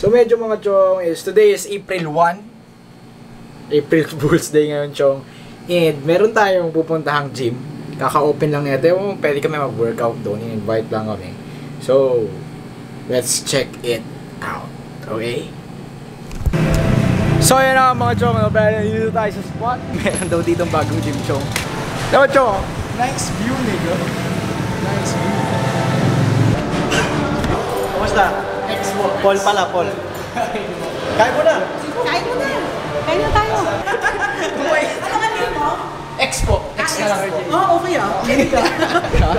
So medyo mga chong is, today is April 1. April Fool's Day ngayon chong. And meron tayong pupuntahang gym. Kaka-open lang nito. Pwede kami mag-workout doon. In-invite lang kami. So, let's check it out. Okay? So yun na mga chong. Dito tayo sa spot. Meron daw dito bagong gym chong. Diba chong? Nice view nigga. Nice view. Kumusta? Paul pala, Paul. Kain mo na! Kain mo na! Kain na tayo! Ano ka name mo? Expo. X na lang. Oh, okay ah.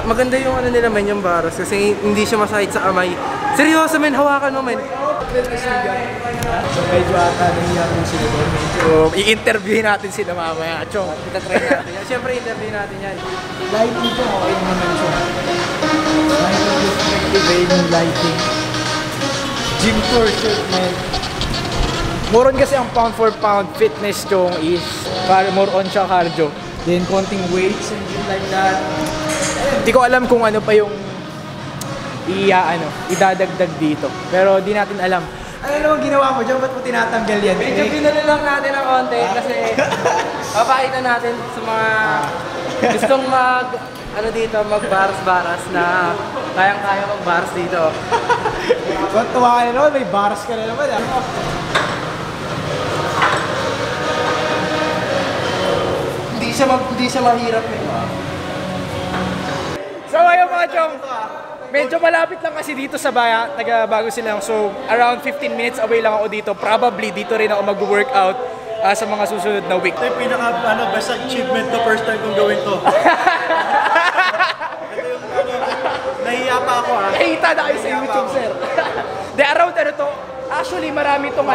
Maganda yung ano nila men, yung baras kasi hindi siya masahit sa amay. Seryoso men, hawakan mo men. So medyo ata nangyayari sila doon. So i-interviewin natin sila mamaya. Chong, Itatry natin yan. Siyempre interview natin yan. lighting ko, okay naman siya. Lighting effective yung lighting. Gym tour shirt, man. More on kasi ang pound for pound fitness chong is more on siya cardio. Then konting weights and shit like that. Hindi ko alam kung ano pa yung idadagdag dito. Pero di natin alam. Ano naman ginawa mo dyan? Ba't mo tinatanggal yan? Medyo pinalo lang natin ng konti kasi papakita natin sa mga gustong mag-baras-baras na kayang-kaya mag-baras dito. Ba't tuwa ka na naman? May baras ka na naman. Hindi siya mahirap eh. So ayun mga chong, medyo malapit lang kasi dito sa bayan, taga-bago sila. So around 15 minutes away lang ako dito. Probably dito rin ako mag-workout sa mga susunod na week. Ito yung pinaka best achievement to first time kong gawin to. Ito yung nahiya pa ako ha. Nakita na kayo sa YouTube, sir. De around to, actually marami tong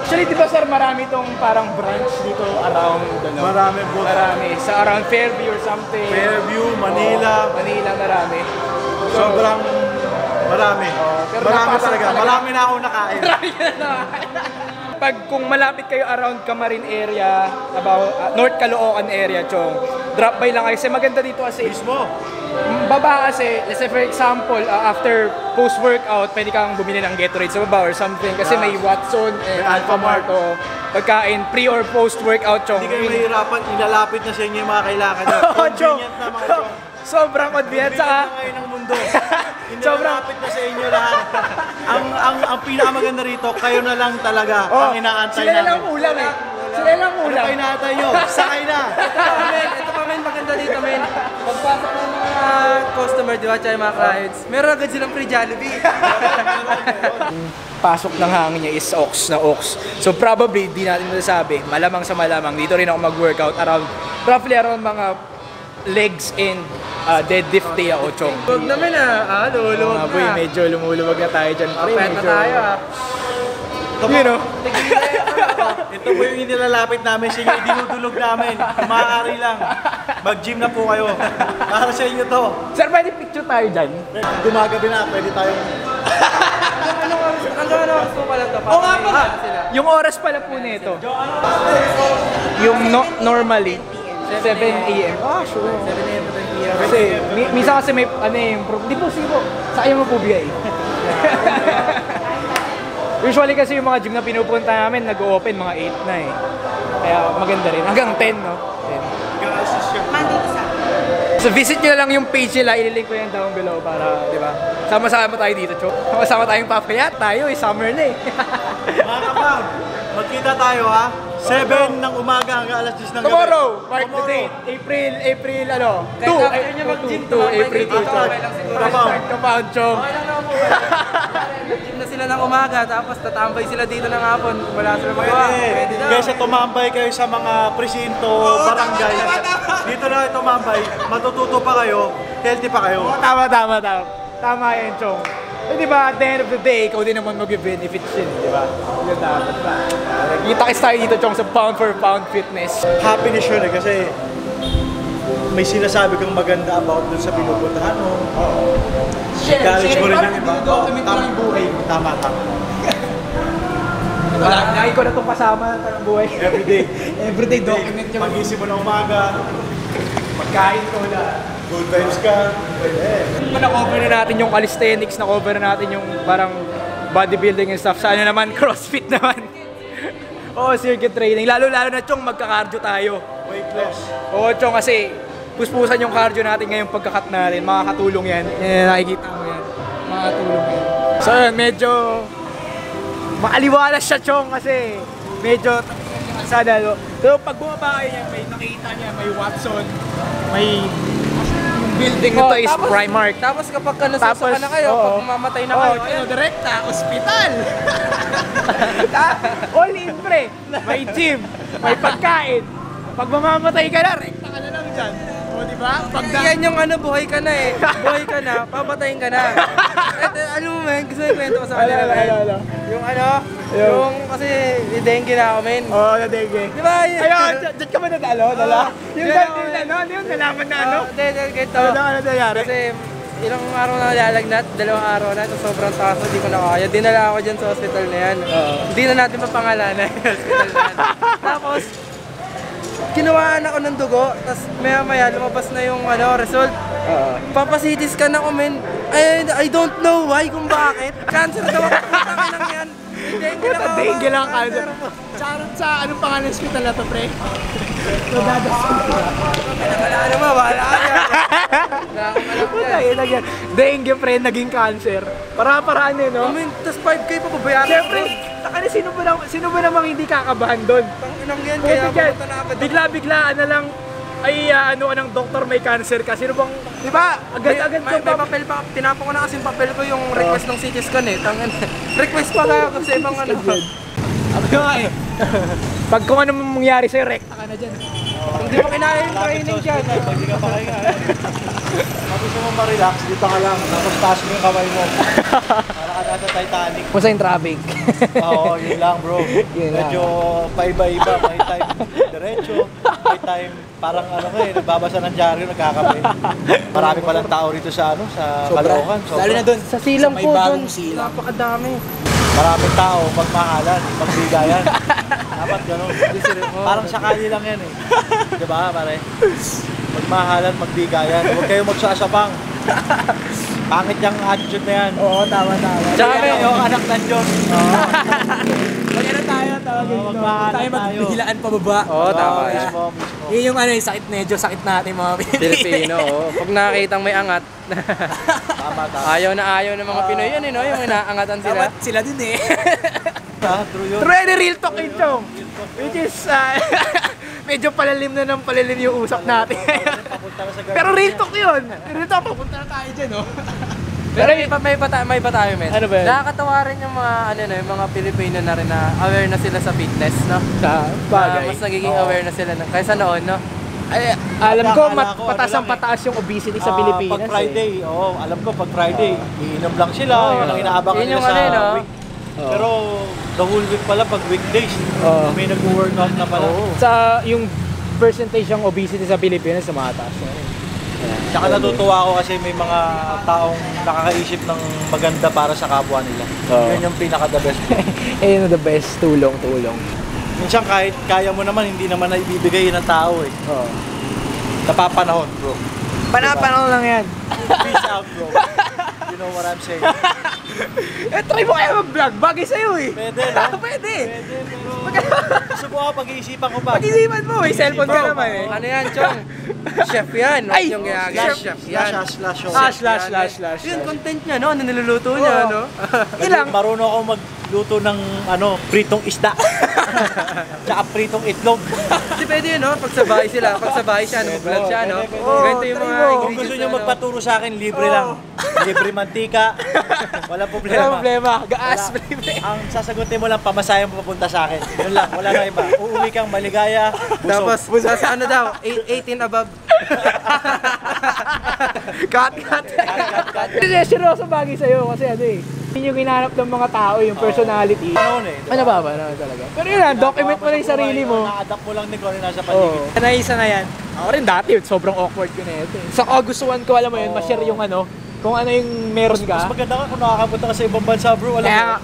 Actually, di ba sir, marami tong parang branch dito around Marami po. Marami. Sa around Fairview or something. Fairview, Manila. Manila, marami. Sobrang marami. Pero Marami napasok talaga. talaga. Marami na akong nakain. Pag kung malapit kayo around Camarin area, about North Caloocan area, chong, drop by lang kayo. Kasi maganda dito kasi. Mismo. Baba kasi, let's say for example, after post-workout, pwede kang bumili ng Gatorade sa baba or something. Kasi may Watson and Alphamart o pagkain pre or post-workout, chong. Hindi kayo mahirapan. Ilalapit na sa inyo yung mga kailangan nyo. Convenient na mga chong. Sobrang convenient sa Convenient na ngayon ng mundo. Ilalapit na sa inyo lahat. Ang pinakamaganda rito, kayo na lang talaga ang inaantay sila namin. lang ulam eh. Sila lang Ano ulam. pa inaantay nyo? Sakay na! Ito pa men, maganda dito men. Pagpasok ng mga customer, di ba, tsaka yung mga clients, meron agad silang free Jollibee. Pasok ng hangin niya is ox na ox. So probably, di natin masasabi, malamang sa malamang, dito rin ako mag-workout roughly around mga legs and deadlift day ako, chong. Huwag naman luluwag Boy, na. medyo lumuluwag na tayo dyan. Pre, Pwede na tayo Ito You know? Ito po yung inilalapit namin sa inyo, dinudulog namin. Maaari lang. Mag-gym na po kayo. Para sa inyo to. Sir, pwede picture tayo dyan? Gumagabi na, pwede tayong... Ano gusto pala to? Oo nga pala. Yung oras pala po nito. Yung normally, 7 a.m. Ah, sure. 7 a.m. to 10 p.m. Kasi, minsan kasi may, di po, sige po, sa ayaw mo po bigay. Usually kasi yung mga gym na pinupunta namin, nag-open mga 8 na eh. Kaya maganda rin. Hanggang 10, no? 10. Monday to Saturday. So visit nyo na lang yung page nila, ililink ko yan down below para, di ba? Sama-sama tayo dito, Chok. Sama-sama tayong papayat. Tayo eh, summer na eh. Mga kapag, magkita tayo ha. 7 ng umaga hanggang alas 10 ng gabi. Tomorrow, mark the date. April, ano? 2. Kahit after nyo mag-gym, April 2, Chok. okay lang siguro. Start compound, Chok. Okay lang naman po. Nag-gym na sila ng umaga, tapos tatambay sila dito ng hapon. Wala sila magawa. Pwede na. Kaysa tumambay kayo sa mga presinto, barangay. Dito na kayo tumambay, matututo pa kayo, healthy pa kayo. Tama. Tama yan, Chong. Eh, di ba, at the end of the day, ikaw din naman mag-benefits yun, di ba? Yun dapat ba? Kita-kits tayo dito, Chong, sa pound for pound fitness. Happiness yun eh, kasi may sinasabi kang maganda about dun sa pinupuntahan mo. Encourage mo rin yung iba. Document mo lang yung buhay mo. Tama. Lagi ko na itong kasama ng buhay. Everyday document yung Pag-isip mo na umaga, pagkain ko na. good vibes ka. Na-cover na natin yung calisthenics, na-cover na natin yung parang bodybuilding and stuff. Sa ano naman, CrossFit naman. Oo, circuit training. Lalo-lalo na, Chong, magka-cardio tayo. Weight loss. Oo, Chong, kasi puspusan yung cardio natin ngayong pagkakat natin. Makakatulong yan. Yan, nakikita mo yan. Makakatulong yan. So, medyo makaliwalas siya, Chong, kasi medyo sana, no? So, pag bumaba kayo niya, may nakita niya, may Watson, may building na to is tapos, Primark. Tapos kapag nasusuka na kayo, pag mamatay na kayo, direkta, ospital. All in, pre. May gym, may pagkain. Pag mamamatay ka na, rekta ka na lang dyan. O, di ba? yan yung ano, buhay ka na eh. Buhay ka na, papatayin ka na. At ano mo, men, gusto yung kwento ko sa kanila, men. Yung ano, yung kasi dengue na ako, men. Oo, na dengue. Di ba? Ayun, dyan ka ba nadalo? Dala? Yung ano yung nalaman na ano? Hindi, ganito. Ano nangyari? Kasi ilang araw na lalagnat, 2 araw na, ito sobrang taas, hindi ko na kaya. Dinala ako dyan sa hospital na yan. Hindi na natin mapangalanan yung hospital na yan. Tapos, kinawaan ako ng dugo, tapos maya-maya lumabas na yung ano, result. Papasitis ka na ako, men. I don't know why, kung bakit. Cancer daw ako, putang lang yan. Dengue na ako. Dengue lang cancer. Charot sa anong pangalan hospital na to, pre? Wala naman, wala ka yan. Puta, yun lang yan. Dengue, pre, naging cancer. Para-paraan eh, no? Tapos 5K pa babayaran. Siyempre, takali, sino ba namang hindi kakabahan doon? Tanginang yan, kaya pumunta na agad. Bigla-biglaan na lang, ay ano ka ng doktor may cancer ka. Sino bang, di ba? Agad-agad may papel pa, tinapon ko na kasi yung papel ko yung request ng CT scan eh. Request pa nga ako sa ibang ano. Ako nga eh. Pag kung ano mangyari sa'yo, rekta ka na dyan. Hindi mo kinaya yung training dyan. Pag di ka pa kayo Pag gusto mo ma-relax, dito ka lang. Tapos taas mo yung kamay mo. Para ka nasa Titanic. Kumusta yung traffic? Oo, yun lang bro. Yun lang. Medyo paiba-iba. May time diretso. May time parang ano ka eh, nagbabasa ng dyaryo, nagkakape. Marami palang tao rito sa ano, sa Caloocan. Lalo na doon. Sa silang may po bagong dun, silang. napakadami. Maraming tao, magmahalan, magbigayan. Dapat gano'n. Parang sakali lang yan eh. Diba pare? Magmahalan, magbigayan. Huwag kayong magsasabang. Pangit yung attitude na yan. Oo, tama. Tsaka yung anak ng Diyos. Mag-ano tayo, tawag yun. magmahalan Tayo tayo. magbihilaan pababa. Oo, tama yan. Mismo. Yun yung ano, yung sakit, medyo sakit natin mga Pilipino, oh. Pag nakakitang may angat, Tama. ayaw ng mga Pinoy yun, no? Yung inaangatan sila. Dapat sila din eh. True yun. True, real talk yun, Chong. Which is, medyo palalim na ng palalim yung usap natin. Papunta na sa garden. Pero real talk yun. Real talk, papunta na tayo dyan, no? Pero may pa tayo, men. Ano ba yun? Nakakatawa rin yung mga, yung mga Pilipino na rin na aware na sila sa fitness, no? Sa bagay. Mas nagiging aware na sila kaysa noon, no? Ay, alam ko, Akala ko, pataas ano ang lang pataas yung obesity sa Pilipinas. Pag Friday, alam ko pag Friday, iinom lang sila, yun ang inaabangan Yun nila yung sa ano, no? week. Pero the whole week pala pag weekdays, may nag-workout na pala. Sa yung percentage ng obesity sa Pilipinas, tumataas. Tsaka natutuwa ako kasi may mga taong nakakaisip ng maganda para sa kapwa nila. Yun yung pinaka-the best. Ayun the best, tulong. Minsan kahit kaya mo naman, hindi naman na ibibigay ng tao eh. Oo. Napapanahon bro. Panahon lang yan. Peace out bro. You know what I'm saying? Try mo kaya mag-vlog, bagay sa'yo eh. Pwede no? Pwede. Pero subukan pag-iisipan ko pa. Pag-isipan mo, may cellphone ka naman eh. Ano yan, Chong? Chef yan. Ay! Yung ginagawa, chef yan. Slash. Yun, content niya, no? Ano niluluto niya, no? Ilang? Marunong ako magluto ng pritong isda. Tsaka pritong itlog. Hindi pwede yun, no? Pag sa bahay sila, pag sa bahay siya, mag-vlog siya, no? Ganito yung mga try mo. Kung gusto nyo magpaturo sa akin, libre lang. Libre mantika. Walang problema. Walang problema, gaas. Ang sasagutin mo lang, pamasahe mo papunta sa akin. Yun lang, wala na iba. Uuwi kang maligaya, Tapos, busog. sa ano daw, 18 above. Cut. Hindi, seryoso bagay sa'yo kasi ano eh. Yun yung hinahanap ng mga tao, yung personality. Ano eh. Ano ba? Ano talaga? Pero yun lang, document mo na yung sarili mo. Na-adapt mo lang din kung ano nasa paligid. Oo. Naisa na yan. Ako rin dati, sobrang awkward ko na ito. Sa kagustuhan ko, alam mo yun, ma-share yung ano, kung ano yung meron Mas ka. maganda ka kung nakakapunta ka sa ibang bansa bro. Alam Kaya, mo.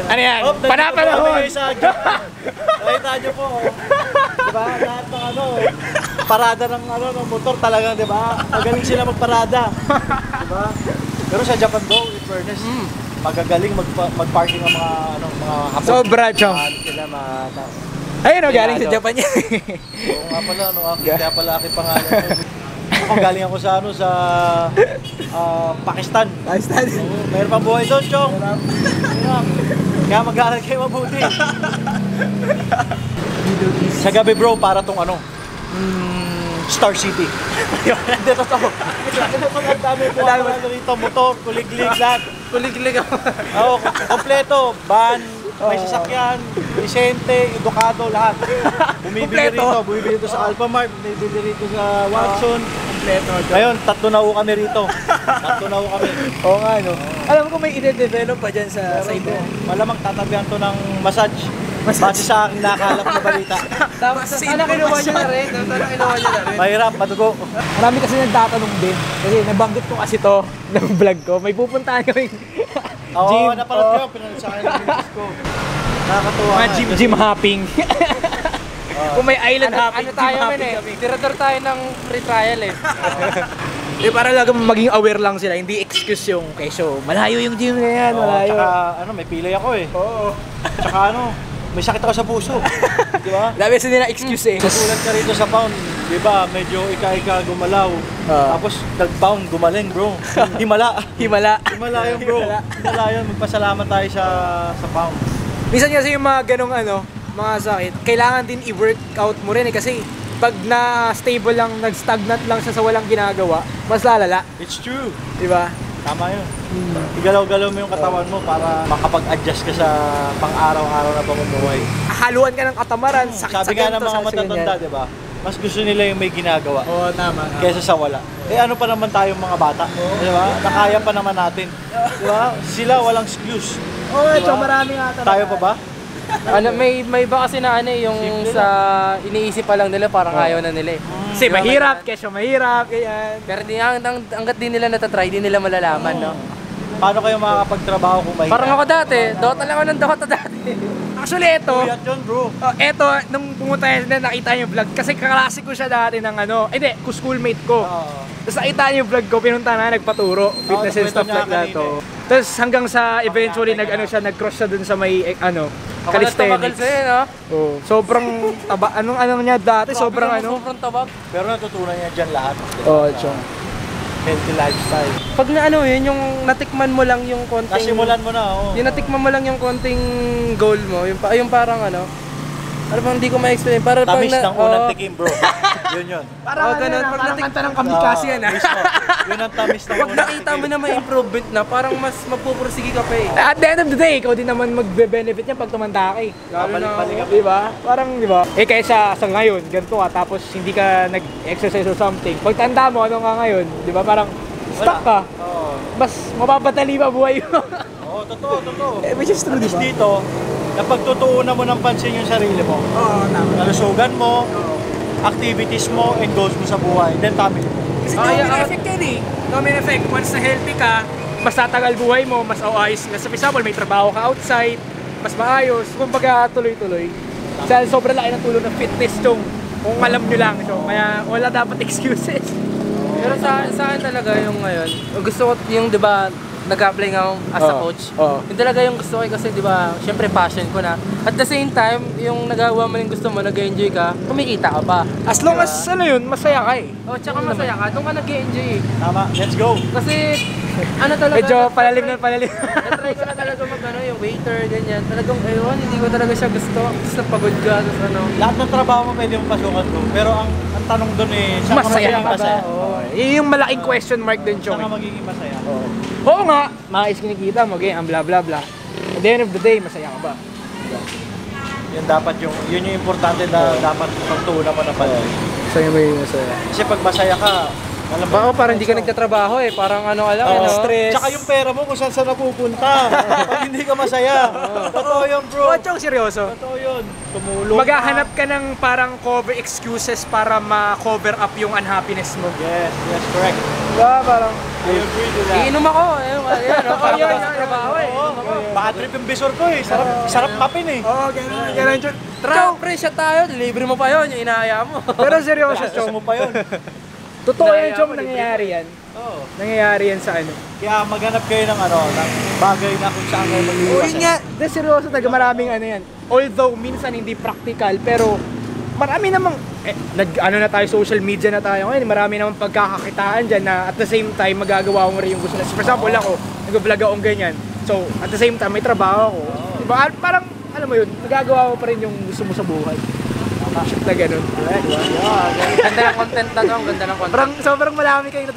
ano yan? Oh, Panapanahon! Nakita nyo po. Diba? Lahat ng parada ng ng motor talagang, diba? Magaling sila magparada. Diba? Pero sa Japan bro, in fairness, magagaling mag-parking ang mga hapon. Sobra, chong. Sila Ayun o, galing sa Japan yan. Oo nga pala, kaya pala aking pangalan. Ako galing ako sa Pakistan. Pakistan. Meron pang buhay doon, Chong. Kaya mag-aaral kayo mabuti. Sa gabi bro, para tong Star City. Hindi, totoo. Ang dami po ako rito, motor, kuliglig, lahat. Kulig-kulig ako. Oo, kompleto. Van, may sasakyan, Vicente, Educado, lahat. Bumibili rito sa Alphamart, bumibili rito sa Watson. Kompleto. Ngayon, tatlo na ho kami rito. Oo nga, no? Alam ko may i-develop pa dyan sa iba. Malamang tatabihan to ng massage. Base sa aking nakalap na balita. Tapos sana kinuha nyo na rin. Mahirap, madugo. Marami kasi nagtatanong din. Kasi nabanggit ko kasi to ng vlog ko. May pupuntahan kaming Oo, napanood ko. Pinanood sa akin ng misis ko. Nakakatuwa mga nga. gym hopping. Kung may island hopping, Ano tayo gym man hopping eh. kami. Tirador tayo ng free trial eh. Para lang maging aware lang sila, hindi excuse yung kesyo. Malayo yung gym na yan, malayo. Tsaka may pilay ako eh. Oo. Tsaka may sakit ako sa puso. Di ba? Dami kasi nila excuse eh. Katulad ka rito sa pound, di ba? Medyo ika-ika gumalaw. Tapos nag-pound, gumaling bro. Himala. Himala. Himala yun bro. Himala yun. Magpasalamat tayo sa pound. Minsan kasi yung mga ganong mga sakit, kailangan din i-workout mo rin eh. Kasi pag na-stable lang, nag-stagnant lang siya sa walang ginagawa, mas lalala. It's true. Di ba? Tama yun. Igalaw-galaw mo yung katawan mo para makapag-adjust ka sa pang-araw-araw na pamumuhay. Haluan ka ng katamaran, sakit sa Sabi nga ng ganito, mga sakit sa matatanda, ganyan. di ba? Mas gusto nila yung may ginagawa Oo, tama. kaysa sa wala. Eh ano pa naman tayong mga bata? Di ba? Nakaya pa naman natin. Di ba? Sila walang excuse. Oo, Diba? marami nga talaga. Tayo pa ba? May iba kasi na yung Simple sa iniisip pa lang nila parang ayaw na nila eh. Kasi mahirap, kesyo mahirap, ganyan. Pero hanggat di nila natatry, di nila malalaman, no? Paano kayo makakapagtrabaho kung mahirap? Parang ako dati, Dota lang ako ng Dota dati. Actually, ito, Kuyat yun bro. ito, nung pumunta na nakita niyo yung vlog, kasi kaklase ko siya dati ng hindi, schoolmate ko. Tapos nakita niyo yung vlog ko, pinunta na, nagpaturo, fitness and stuff like that. Tapos hanggang sa eventually nag-cross siya dun sa may, calisthenics. Sa'yo, no? Oh, sobrang taba, anong niya dati, sobrang Sobrang tabak. Pero natutunan niya dyan lahat. Oh, chong. Healthy lifestyle. Pag yun, yung natikman mo lang yung konting... Nasimulan mo na, oo. Yung natikman mo lang yung konting goal mo, yung parang ano bang hindi ko ma-explain, parang Tamis ng unang oh, tikim bro. Yun. Parang ganun, parang kanta ng kamikaze yan Mismo. Yun ang tamis ng Pag unang nakita mo na may improvement na, parang mas magpupursige ka pa eh. At the end of the day, ikaw din naman magbe-benefit niya pag tumanda ka eh. Balik-balik ka. Di ba? Parang, di ba? Kaysa sa ngayon, ganito ka, tapos hindi ka nag-exercise or something. Pag tanda mo, ano ka ngayon, di ba? Parang stuck ka. Oo. Mas mapapadali pa buhay mo. Oo, totoo. Which is true, At di least ba? dito, napagtutuunan mo ng pansin yung sarili mo. Oo, tama. Kalusugan mo, activities mo, and goals mo sa buhay. Then family mo. Kasi domino effect yan eh. Domino effect. Once na healthy ka, mas tatagal buhay mo, mas ayos. Sa example, may trabaho ka outside, mas maayos. Kumbaga, tuloy-tuloy. Sa sobrang laki ng tulong ng fitness tong kung alam nyo lang. So, kaya wala dapat excuses. Pero sa akin talaga yung ngayon, gusto ko yung 'di ba, nag-apply nga ako as a coach. Yun talaga yung gusto ko kasi 'di ba, syempre passion ko na. At the same time, yung nagawa mo yung gusto mo, nag-enjoy ka, kumikita ka pa. As long as masaya ka eh. Oh, tsaka masaya ka, doon ka nag-enjoy eh. Tama, let's go. Kasi ano talaga, Medyo palalim. na-try ko na talaga yung waiter, ganyan. Talagang ewan, hindi ko talaga siya gusto. Tapos napagod ka, tapos ano. Lahat ng trabaho mo pwede mong pasukan bro. Pero ang tanong doon eh, saan ka Masaya masaya? ka ba? Yun yung malaking question mark din, Saan Chong. ka magiging masaya? Oo nga, maayos kinikita mo, ang bla bla bla. At the end of the day, masaya ka ba? Yun dapat yun yung importante na dapat pagtuunan mo ng pansin. Masaya mo yung masaya. Kasi pag masaya ka, alam mo, Baka parang hindi ka nagtatrabaho eh, parang ano ka lang, ano? stress. Tsaka yung pera mo kung saan napupunta. Pag hindi ka masaya. Totoo yun bro. Chong, seryoso. Totoo yun. Tumulong Maghahanap ka ng parang cover excuses para ma-cover up yung unhappiness mo. Yes, correct. Diba? Parang... I agree to that. Iinom ako, ayun, parang yun, sa trabaho eh. Baka trip yung bisor ko eh. Sarap mapin eh. Oo, ganun, Chong. Tara, pre, siya tayo, delivery mo pa yun, yung inaaya mo. Pero seryoso, Gastos Chong. mo pa yun. Totoo yan, Naya Chong, mo, nangyayari yan. Oo. Nangyayari yan sa ano. Kaya maghanap kayo ng ano, ng bagay na kung saan kayo mag-iwas. Yun nga, seryoso talaga maraming ano yan. Although minsan hindi practical, pero marami namang, ano na tayo, social media na tayo ngayon, marami namang pagkakakitaan dyan na at the same time magagawa mo rin yung gusto na. For example ako, nag-vlog akong ganyan. So, at the same time, may trabaho ako. Diba? Parang, alam mo yun, nagagawa mo pa rin yung gusto mo sa buhay. Shit na ganun. Ganda ng content na to, ang ganda ng content. Parang sobrang marami kayong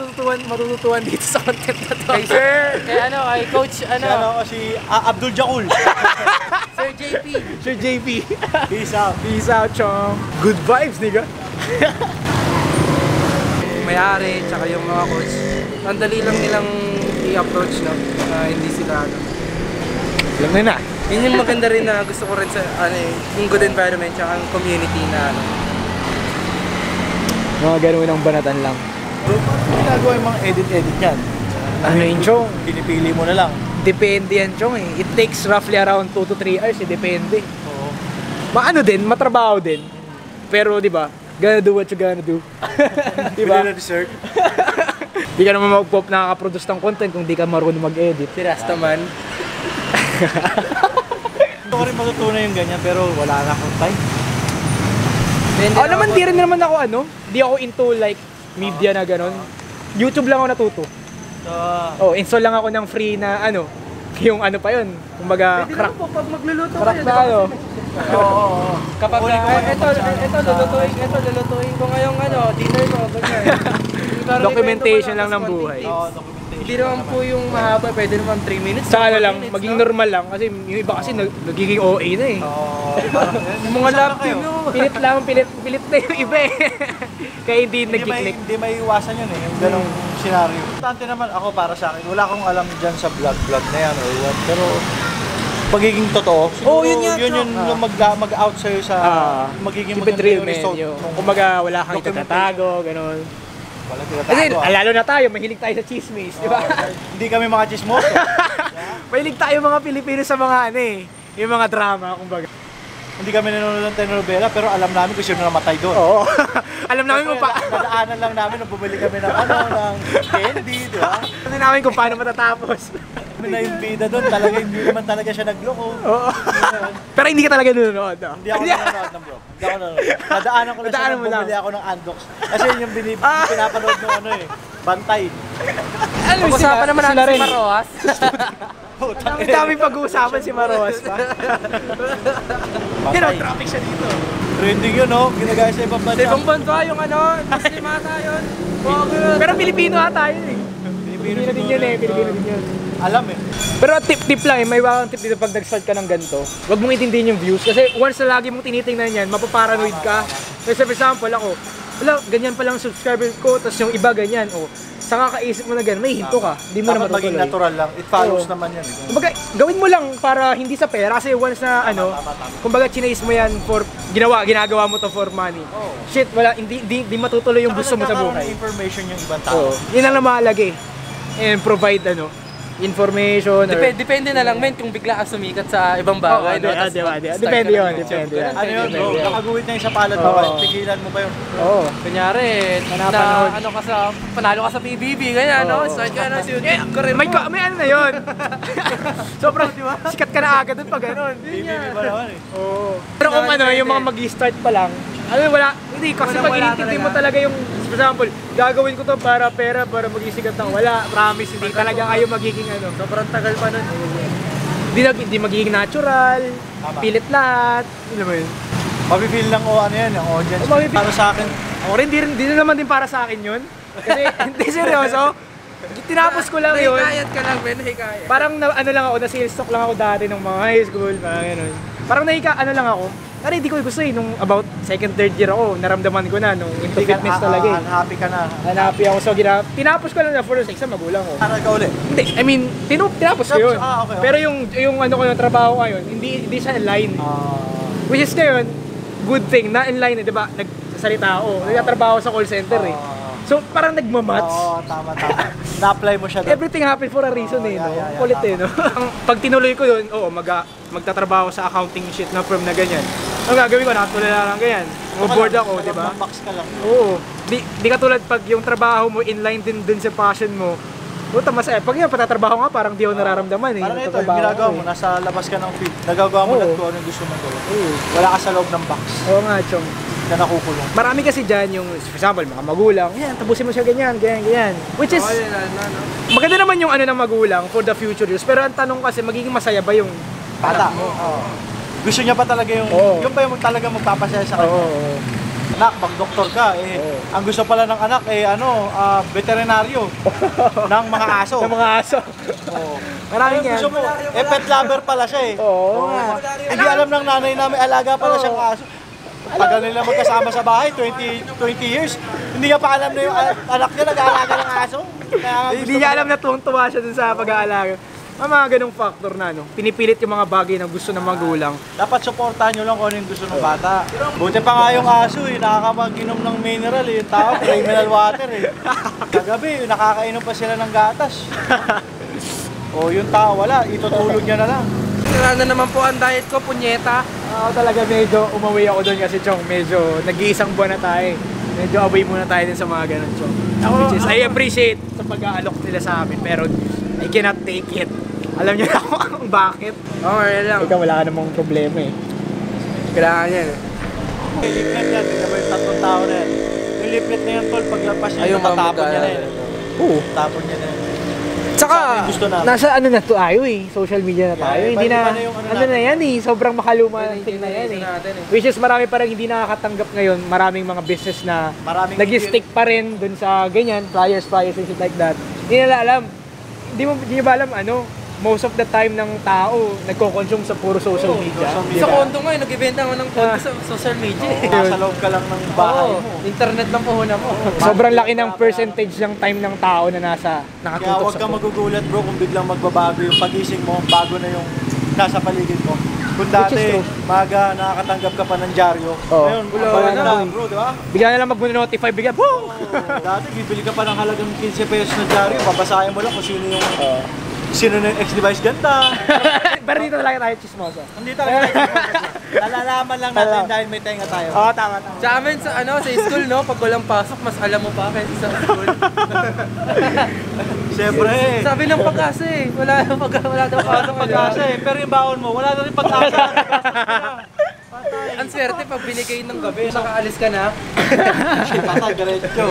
matututuan dito sa content na to. Kay sir, kay ano, kay coach, Si ano, si Abdul Jakul. Sir JP. Sir JP. Peace out. Peace out, chong. Good vibes, nigga. May-ari, tsaka yung mga coach. Ang dali lang nilang i-approach, no? Hindi sila, ano. Alam na na. Yun yung maganda rin na gusto ko rin sa, ano yung good environment, tsaka ang community na, ano. Mga ganun ng banatan lang. Bro, paano ginagawa yung mga edit-edit yan? Ano yun, chong? Pinipili mo na lang. Depende yan, chong eh. It takes roughly around 2 to 3 hours, eh. Depende. Oo. Maano din, matrabaho din. Pero, di ba, gonna do what you gonna do. Di ba? Bili na dessert. Di ka naman mag-pop nakaka-produce ng content kung di ka marunong mag-edit. Si Rastaman. Gusto ko rin matutunan yung ganyan pero wala na akong time. Ako naman, di rin naman ako ano, di ako into like media na gano'n. YouTube lang ako natuto. So, Install lang ako ng free na ano, yung ano pa yun, kumbaga Pwede crack. naman po pag magluluto Crack kayo. na ano. oo. Kapag Kukunin ko yung lulutuin ko ngayong ano, dinner ko, ganyan. Parang Documentation ikwento ko lang ng tapos buhay. konti Oo, tips. documentation. Hindi naman po yung mahaba, pwede naman 3 minutes. Sa ano 4 lang, minutes, maging no? normal lang kasi yung iba kasi nagiging OA na eh. Oo. Yung mga lab team, no? Pilit lang, pilit na yung iba eh. Kaya hindi nag-click. Hindi may iwasan yun eh, yung ganong scenario. Importante naman ako para sa akin, wala akong alam dyan sa vlog na yan or what. Pero pagiging totoo, siguro yun nga, yun yung mag-out sa'yo sa magiging keep it maganda real, yung man. result. Kumbaga wala kang Documentation. itatago, gano'n. Wala Kasi tinatago. lalo na tayo, mahilig tayo sa chismis, di ba? Hindi kami mga chismoso. Mahilig tayo mga Pilipino sa mga ano eh, yung mga drama, kumbaga. Hindi kami nanonood ng telenovela pero alam namin kung sino namatay doon. Oo. Alam namin kung Nadaanan lang namin nung bumili kami ng ng candy, di ba? alam namin kung paano matatapos. Kami na yung bida doon, talaga hindi naman talaga siya nagloko. Oo. Pero hindi ka talaga nanonood, no? Hindi ako nanonood ng bro. Hindi ako nanonood. Nadaanan ko lang siya Nadaanan nung mo lang. bumili ako ng Andox. Kasi yun yung pinapanood ng ano eh, Bantay. Ano Pag-usapan naman sila natin si rin. Maroas. Ang daming pag-uusapan si Maroas pa. Pero Bantay. traffic siya dito. Trending yun, no? Ginagaya sa ibang Sa bansa. ibang bansa yung ano, Muslimata yun. Pero Pilipino ata yun eh. Pilipino Pilipino din yun eh, Pilipino din yun. Alam eh. Pero tip lang eh, may wakang tip dito pag nag-start ka ng ganito. Huwag mong itindihin yung views kasi once na lagi mong tinitingnan yan, mapaparanoid ka. Kasi for example ako, wala, ganyan pa lang subscriber ko, tapos yung iba ganyan, sa kakaisip mo na ganyan, may hinto ka. Hindi mo na Dapat maging matutuloy. natural lang. It follows Oo. naman yan eh. Kumbaga, gawin mo lang para hindi sa pera kasi once na ano, kumbaga chinase mo yan for ginagawa mo to for money. Oo. Shit, wala hindi matutuloy yung gusto mo sa Nagkakaroon buhay. ng information yung ibang tao. Oo. Yun ang mahalaga eh. And provide information or Depende na lang men kung bigla ka sumikat sa ibang bagay. no? Tas diba. mag-start Depende ka yun, ng depende YouTube. yan. Ano yun bro? Depende. Nakaguhit na yung sa palad mo, Oo. bakit tigilan mo pa yun? Oo. Kunyari, Manapanood. na ano ka sa, panalo ka sa PBB, ganyan, no? Oo. Start ka na, career May, mo. may ano na yun. Sobrang sikat ka na agad dun pag ganun. BBB pa naman eh. Oo. Pero kung ano, yung mga mag-start pa lang, wala, hindi, kasi pag Wala inintindi talaga. mo talaga yung, for example, gagawin ko to para pera, para magisikat ng wala, promise, hindi talaga kayo magiging ano. Sobrang tagal pa nun. Hindi magiging natural, Tama. pilit lahat, ano mo yun. Mapipil lang o ano yan, yung audience. Mapipil- Para sa akin, Ako rin, di na naman din para sa akin yun. Kasi, hindi seryoso. Tinapos ko lang yun. Hikayat ka lang, men, hikayat. Parang ano lang ako, na-sales talk lang ako dati nung mga high school, parang gano'n. Parang ano lang ako. Pero hindi ko gusto eh, nung about second, third year ako, naramdaman ko na nung into hindi ka, fitness talaga eh. unhappy ka na. Hanapi ako, so tinapos ko lang na for the exam, magulang ko. Para ka ulit. Hindi, I mean, tinapos ko yun. Okay. Pero yung ano ko, yung trabaho ko ngayon, hindi siya in line. Which is ngayon, good thing, na in line eh, di ba? Nagsasalita ako, nagtatrabaho sa call center eh. So parang nagmamatch. Oo, tama. Na-apply mo siya doon. Everything happened for a reason eh, no? yeah, Kulit tama. eh, no? Pag tinuloy ko yun, magtatrabaho sa accounting shit na firm na ganyan. Ang gagawin ko, nakatulala lang ganyan. Bored ako, di ba? Max ka lang. Oo. Di katulad pag yung trabaho mo, inline din dun sa passion mo. Puta, masaya. Pag yan, patatrabaho nga, parang di ako nararamdaman eh. Parang ito, yung Nagtatrabaho ginagawa ako mo, eh. nasa labas ka ng field. Nagagawa mo Oo. lang kung ano yung gusto mong gawin. Oo. Wala ka sa loob ng box Oo nga, Chong. na nakukulong. Marami kasi dyan yung, for example, mga magulang, yan, tapusin mo siya ganyan, ganyan, ganyan. Which is, maganda naman yung ano ng magulang for the future years. Pero ang tanong kasi, magiging masaya ba yung Bata. anak mo? Oo. Gusto niya pa talaga yung, Oo. yung ba yung talaga magpapasaya sa kanya? Oo. Anak, mag-doktor ka, eh, Oo. ang gusto pala ng anak, eh, veterinaryo ng mga aso. Sa mga aso. Oo. Maraming yan. Gusto mo, pet lover pala siya eh. Oo nga. Hindi alam ng nanay namin, alaga pala siyang aso. Tagal nila magkasama sa bahay, 20 years. Hindi niya pa alam na yung anak niya nag-aalaga ng aso. Kaya nga Hindi niya alam na tuwang-tuwa siya dun sa pag-aalaga. Mga ganong factor na, no? Pinipilit yung mga bagay na gusto ng magulang. dapat suportahan nyo lang kung ano yung gusto ng bata. Buti pa nga yung aso eh, nakakapag-inom ng mineral eh. Yung tao, mineral water eh. Kagabi, nakakainom pa sila ng gatas. O yung tao, wala, itutulog niya na lang. Sira na naman po ang diet ko, punyeta. Ako talaga medyo umuwi ako doon kasi Chong, medyo nag-iisang buwan na tayo. Medyo away muna tayo din sa mga ganun, Chong. Which is, I appreciate sa pag-aalok nila sa amin, pero I cannot take it. Alam niyo na kung bakit. Okay lang. Ikaw wala ka namang problema eh. Kailangan yan eh. Leaflet yan, tignan mo yung 3 tao na yan. Yung leaflet na yan, tol, paglabas niya, Ayun, tatapon niya na mamagaya. yan. Oo. Tapon niya na yan. Tsaka, Sabi, gusto namin. nasa ano na to tayo eh, social media na tayo. Yeah, Hindi na, iba na yung ano ano na natin. yan eh, sobrang makaluma Yun ng yung thing na yan eh. generation natin eh. Which is marami parang hindi nakakatanggap ngayon, maraming mga business na Maraming nag-stick pa rin dun sa ganyan, flyers and shit like that. Hindi nila alam, hindi nyo ba alam ano, most of the time ng tao nagko-consume sa puro social media. social di Sa ba? kondo nga eh, nag-ibenta mo ng kondo sa social media eh. Nasa loob ka lang ng bahay Oo, mo. internet lang puhunan mo. Sobrang laki ng percentage ng time ng tao na nasa Kaya nakatutok huwag sa kang phone. magugulat bro kung biglang magbabago yung pagising mo, bago na yung nasa paligid mo. Kung Which is dati, true. maga nakakatanggap ka pa ng dyaryo, Oo. ngayon, Wala wala na. na bro, di ba? Bigla na lang mag-notify, bigla, boom! Dati, bibili ka pa ng halagang 15 pesos na dyaryo, babasahin mo lang kung sino yung sino na yung ex-device ganda. Pero dito talaga tayo chismoso. Hindi talaga. Nalalaman lang natin dahil may tenga tayo. Oo, tama, tama. Sa amin sa school no, pag walang pasok mas alam mo pa kaysa sa school. Siyempre. Sabi ng pag-asa eh, wala daw pasok. Pag-asa eh, pero yung baon mo, wala na rin pag-asa. Ang swerte pag binigay ng gabi, nakaalis ka na. Patay, diretso.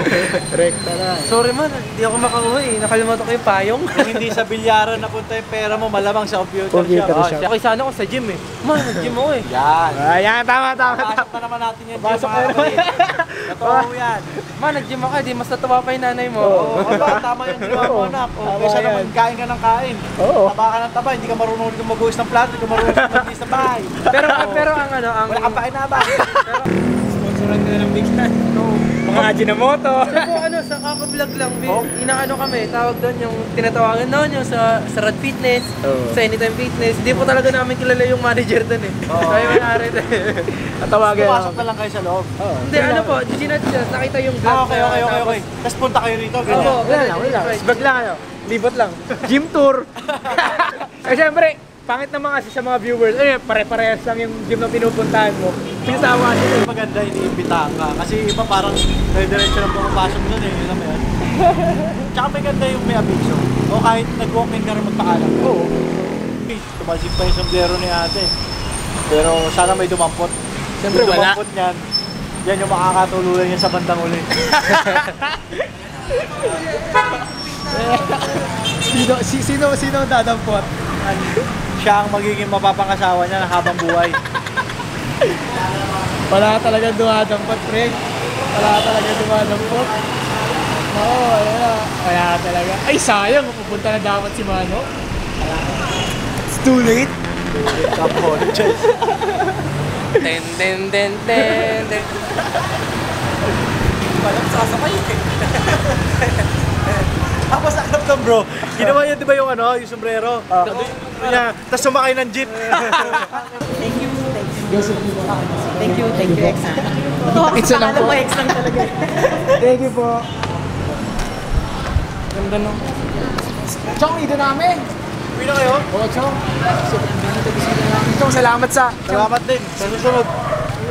Rekta na. Sorry man, hindi ako makauwi. Nakalimutan ko yung payong. Kung hindi sa bilyaran napunta yung pera mo, malamang sa computer Computer shop. shop. Okay, sana ako sa gym eh. Man, nag-gym ako eh. Yan. Ayan, tama. Pasok na naman natin yan. Pasok mga na naman. kapatid. Totoo yan. Man, nag-gym ako eh. Di mas natuwa pa yung nanay mo. Oo. Oo, aba, tama yung ginawa mo anak. O, Tama kaysa yan. naman kain ka ng kain. Oo. Taba ka ng taba, hindi ka marunong gumaguhis ng plato, hindi ka marunong gumaguhis ng bahay. Pero ang ano, ang... Wala kang pakinabang. Sponsoran ka na ng bigyan. Mga Ajinomoto. Ako ano, sa kaka-vlog lang, Oh. inaano kami, tawag doon yung tinatawagan doon, yung sa Rad Fitness, Oo. sa Anytime Fitness. Hindi po talaga namin kilala yung manager doon eh. Oo. Kaya manari doon. Natawagan. Pumasok na lang kayo sa loob. Oo. Hindi, ano po, nakita yung vlog. Ah, okay. Tapos punta kayo rito, Oo. ganyan. Wala lang. Bag lang ano. Libot lang. Gym tour. Eh syempre, pangit naman kasi sa mga viewers. Ano pare-parehas lang yung gym na pinupuntahan mo. Pinasawa sila. Maganda, iniimbitahan ka. Kasi iba parang diretso lang pumapasok doon eh. Alam mo yan? Tsaka may ganda yung may abiso. O kahit nag-walk-in ka rin magpaalam. Oo. Tumalsik pa yung sombrero ni ate. Pero sana may dumampot. Siyempre, Yung wala. dumampot niyan, yan yung makakatuluyan niya sa bandang uli. Sino dadampot? Siya ang magiging mapapangasawa niya ng habang buhay. Wala talaga dumadampot, pre. Wala talaga dumadampot. Oo, wala talaga. Ay, sayang. Pupunta na dapat si Mano. It's too late. Apologize. Ten, ten, ten, ten, ten. Walang sasakay eh. Tapos sakap ka bro. Ginawa niya di ba yung ano, yung sombrero? Tapos sumakay ng jeep. Thank you, Exxon. It's lang po. Alam mo, Exxon talaga. Thank you po. Ganda no. Chong, ito namin. Uwi na kayo? Oo, Chong. Chong, salamat sa... Salamat din. Sa susunod.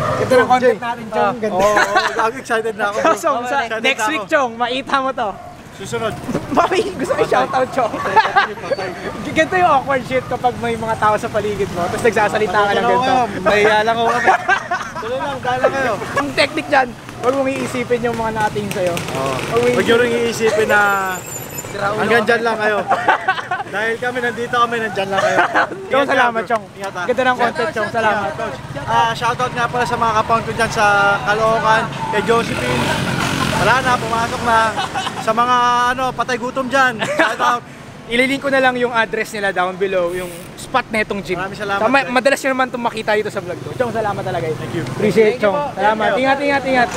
Ito na content natin, Chong. Ganda. Oo, excited na ako. So, Excited next na week, ako. Chong, maita mo to. Susunod. Mami, gusto ko shoutout, Chong. Ganito yung awkward shit kapag may mga tao sa paligid mo, tapos nagsasalita ka ng ganito. Mahiya lang ako kami. Tuloy lang, dahil lang kayo. Ang technique dyan, huwag mong iisipin yung mga nakatingin sa'yo. Huwag nyo rin iisipin na hanggang dyan lang kayo. Dahil kami nandito kami, nandyan lang kayo. Chong, salamat, Chong. Ingat ha. Ganda ng content, Chong. Salamat. Shoutout nga pala sa mga kapang ko dyan sa Caloocan, kay Josephine. Wala na, pumasok na. Sa mga patay gutom dyan. Shoutout. Ililink ko na lang yung address nila down below, yung spot na itong gym. Maraming salamat. Madalas nyo naman itong makita dito sa vlog to. Chong, salamat talaga. Thank you. Appreciate, Chong. Salamat. Ingat. Ingat.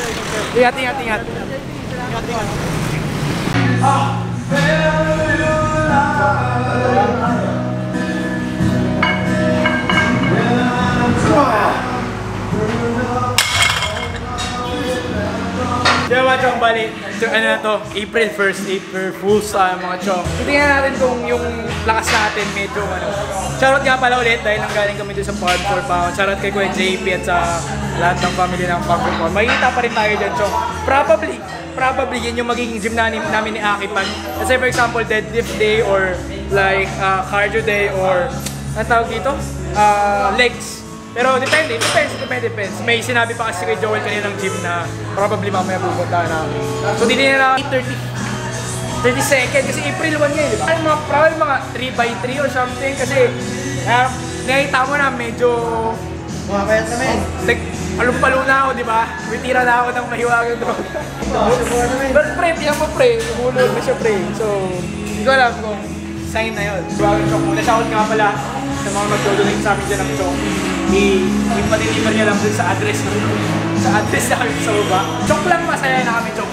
Diba Chong, bali, ano na to, April 1st, April Fools mga Chong. Tingnan natin kung yung lakas natin medyo Shoutout nga pala ulit dahil nanggaling kami doon sa Farm 4 Pound. Shoutout kay Kuya JP at sa lahat ng family ng Farm 4 Pound. Makikita pa rin tayo dyan, Chong. Probably yun yung magiging gym namin ni Aki pag, let's say for example, deadlift day or like cardio day or ang tawag dito? Legs. Pero depende. May sinabi pa kasi kay Joel kanina ng gym na probably mamaya pupunta namin. So hindi na 30 seconds kasi April 1 ngayon, di ba? Probably mga 3x3 or something kasi nakita mo na medyo Makakayat namin. Palong-palo na ako, di ba? Tira na ako ng mahiwagang droga. But pre, tiyan mo pre, humulog na siya pre. So, hindi ko alam kung sign na yun. Mahiwagang chok. Nashoutout nga pala sa mga mag-donate sa amin dyan ng chok. I-deliver niya lang dun sa address namin sa baba. Chok lang, masaya na kami chok.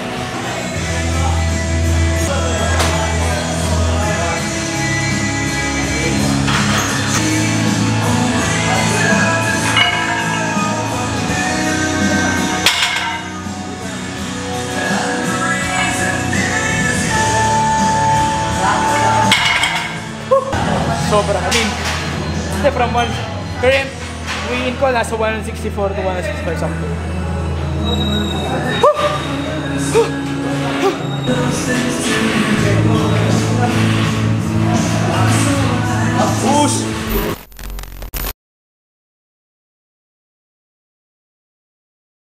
Sobra. I mean, from current weigh-in ko, nasa 164 to 165 something.